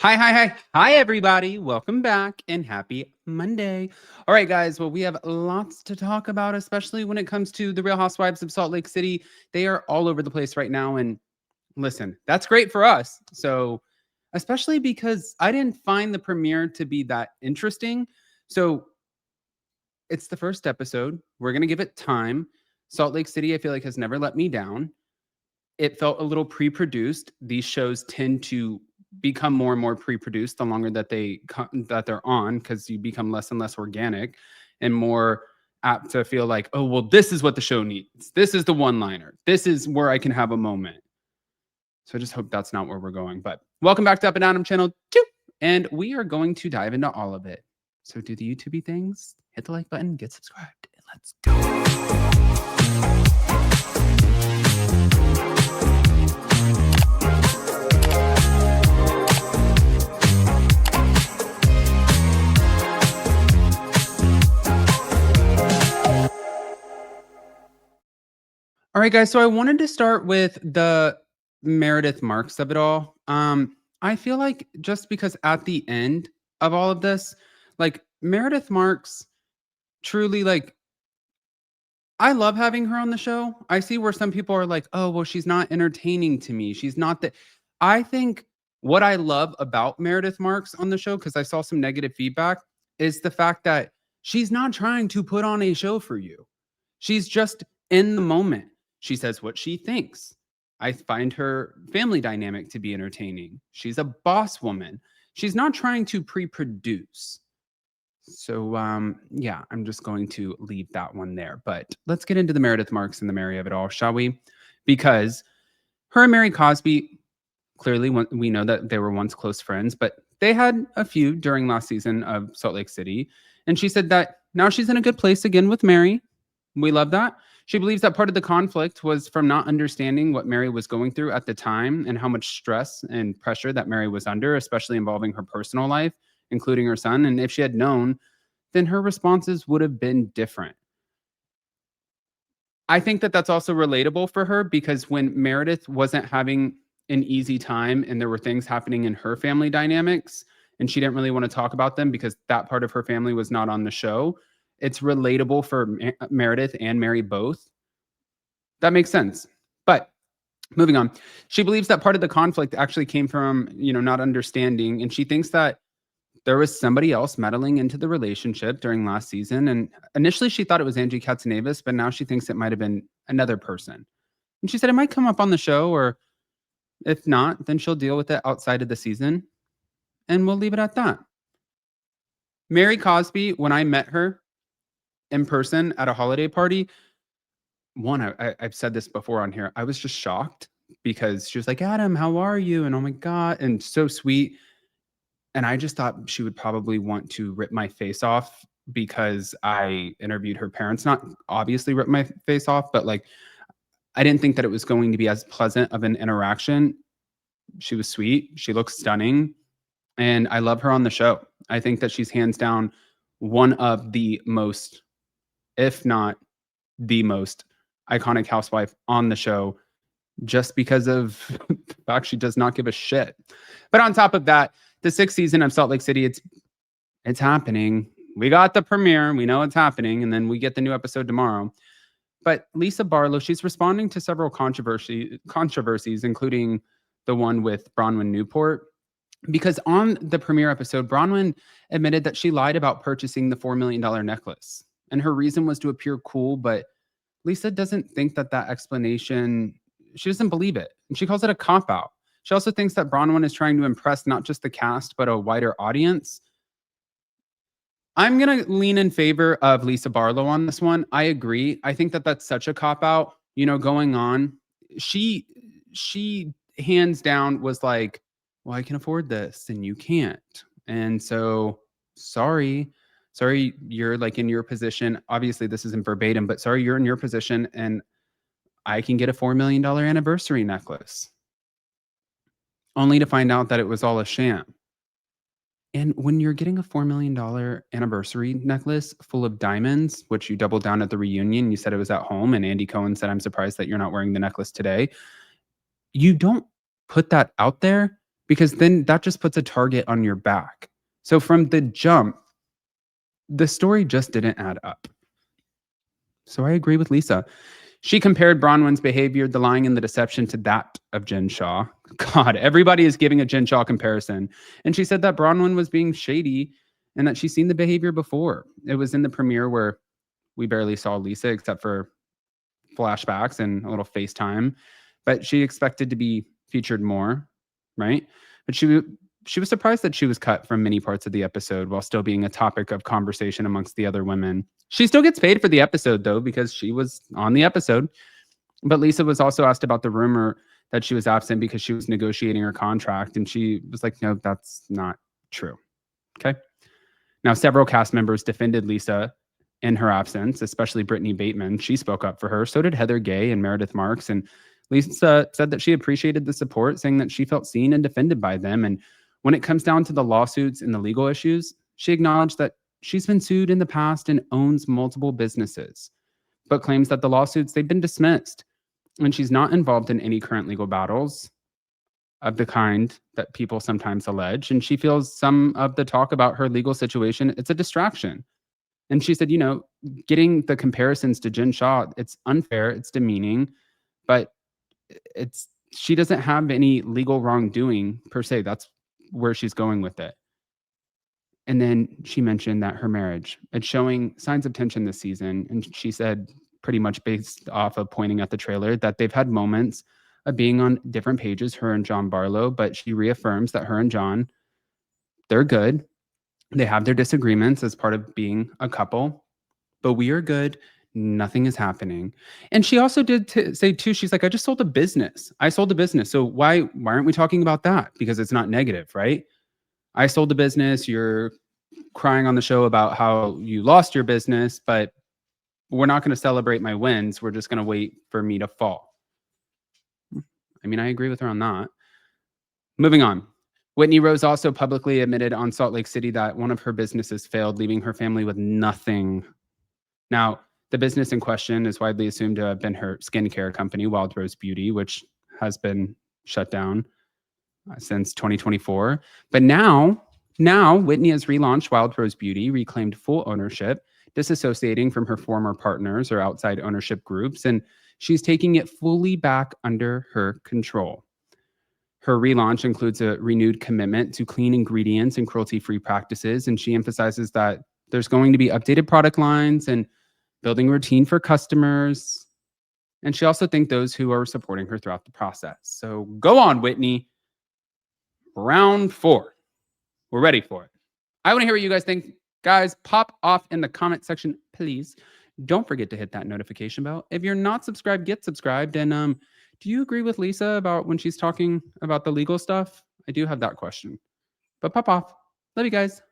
Hi, everybody. Welcome back and happy Monday. All right, guys. Well, we have lots to talk about, especially when it comes to the Real Housewives of Salt Lake City. They are all over the place right now. And listen, that's great for us. So, especially because I didn't find the premiere to be that interesting. So, it's the first episode. We're going to give it time. Salt Lake City, I feel like, has never let me down. It felt a little pre-produced. These shows tend to become more and more pre-produced the longer that they're on, because you become less and less organic and more apt to feel like, oh, well, this is what the show needs. This is the one-liner. This is where I can have a moment. So I just hope that's not where we're going. But welcome back to Up and Adam Channel 2. And we are going to dive into all of it. So do the YouTubey things, hit the like button, get subscribed, and let's go. All right, guys. So I wanted to start with the Meredith Marks of it all. I feel like just because at the end of all of this, like Meredith Marks truly, like, I love having her on the show. I see where some people are like, oh, well, she's not entertaining to me. She's not that. I think what I love about Meredith Marks on the show, because I saw some negative feedback, is the fact that she's not trying to put on a show for you. She's just in the moment. She says what she thinks. I find her family dynamic to be entertaining. She's a boss woman. She's not trying to pre-produce. So, yeah, I'm just going to leave that one there. But let's get into the Meredith Marks and the Mary of it all, shall we? Because her and Mary Cosby, clearly, we know that they were once close friends, but they had a feud during last season of Salt Lake City. And she said that now she's in a good place again with Mary. We love that. She believes that part of the conflict was from not understanding what Mary was going through at the time and how much stress and pressure that Mary was under, especially involving her personal life, including her son. And if she had known, then her responses would have been different. I think that that's also relatable for her, because when Meredith wasn't having an easy time and there were things happening in her family dynamics and she didn't really want to talk about them because that part of her family was not on the show, it's relatable for Meredith and Mary both. That makes sense. But moving on, she believes that part of the conflict actually came from, not understanding. And she thinks that there was somebody else meddling into the relationship during last season. And initially she thought it was Angie Katsunavis, but now she thinks it might have been another person. And she said it might come up on the show, or if not, then she'll deal with it outside of the season. And we'll leave it at that. Mary Cosby, when I met her in person at a holiday party, I've said this before on here, I was just shocked because she was like, Adam, how are you? And oh my God, and so sweet. And I just thought she would probably want to rip my face off because I interviewed her parents. Not obviously rip my face off, but like, I didn't think that it was going to be as pleasant of an interaction. She was sweet. She looks stunning. And I love her on the show. I think that she's hands down one of the most, if not the most, iconic housewife on the show, just because of the fact she does not give a shit. But on top of that, the 6th season of Salt Lake City, it's happening. We got the premiere. We know it's happening. And then we get the new episode tomorrow. But Lisa Barlow, she's responding to several controversies, including the one with Bronwyn Newport. Because on the premiere episode, Bronwyn admitted that she lied about purchasing the $4 million necklace. And her reason was to appear cool, but Lisa doesn't think that explanation, she doesn't believe it. And she calls it a cop-out. She also thinks that Bronwyn is trying to impress not just the cast, but a wider audience. I'm going to lean in favor of Lisa Barlow on this one. I agree. I think that that's such a cop-out, going on. She hands down was like, well, I can afford this and you can't. And so, sorry, you're like in your position. Obviously, this isn't verbatim, but sorry, you're in your position and I can get a $4 million anniversary necklace. Only to find out that it was all a sham. And when you're getting a $4 million anniversary necklace full of diamonds, which you doubled down at the reunion, you said it was at home, and Andy Cohen said, I'm surprised that you're not wearing the necklace today. You don't put that out there because then that just puts a target on your back. So from the jump, the story just didn't add up. So I agree with Lisa. She compared Bronwyn's behavior, the lying and the deception, to that of Jen Shah. God, everybody is giving a Jen Shah comparison. And she said that Bronwyn was being shady and that she's seen the behavior before. It was in the premiere where we barely saw Lisa except for flashbacks and a little FaceTime, but she expected to be featured more, right? But she was surprised that she was cut from many parts of the episode while still being a topic of conversation amongst the other women. She still gets paid for the episode, though, because she was on the episode. But Lisa was also asked about the rumor that she was absent because she was negotiating her contract. And she was like, no, that's not true. Okay. Now, several cast members defended Lisa in her absence, especially Brittany Bateman. She spoke up for her. So did Heather Gay and Meredith Marks. And Lisa said that she appreciated the support, saying that she felt seen and defended by them. And when it comes down to the lawsuits and the legal issues, she acknowledged that she's been sued in the past and owns multiple businesses, but claims that the lawsuits, they've been dismissed. And she's not involved in any current legal battles of the kind that people sometimes allege. And she feels some of the talk about her legal situation, it's a distraction. And she said, you know, getting the comparisons to Jen Shah, it's unfair, it's demeaning, but she doesn't have any legal wrongdoing per se. That's where she's going with it. And then she mentioned that her marriage, it's showing signs of tension this season. And she said, pretty much based off of pointing at the trailer, that they've had moments of being on different pages, her and John Barlow, but she reaffirms that her and John, they're good. They have their disagreements as part of being a couple, but we are good. Nothing is happening. And she also did say too, she's like, I just sold a business. I sold a business. So why aren't we talking about that? Because it's not negative, right? I sold a business. You're crying on the show about how you lost your business, but we're not going to celebrate my wins. We're just going to wait for me to fall. I mean, I agree with her on that. Moving on. Whitney Rose also publicly admitted on Salt Lake City that one of her businesses failed, leaving her family with nothing. Now, the business in question is widely assumed to have been her skincare company, Wild Rose Beauty, which has been shut down since 2024. But now Whitney has relaunched Wild Rose Beauty, reclaimed full ownership, disassociating from her former partners or outside ownership groups, and she's taking it fully back under her control. Her relaunch includes a renewed commitment to clean ingredients and cruelty-free practices, and she emphasizes that there's going to be updated product lines and building a routine for customers. And she also thanked those who are supporting her throughout the process. So go on, Whitney. Round 4. We're ready for it. I want to hear what you guys think. Guys, pop off in the comment section, please. Don't forget to hit that notification bell. If you're not subscribed, get subscribed. And do you agree with Lisa about when she's talking about the legal stuff? I do have that question. But pop off. Love you guys.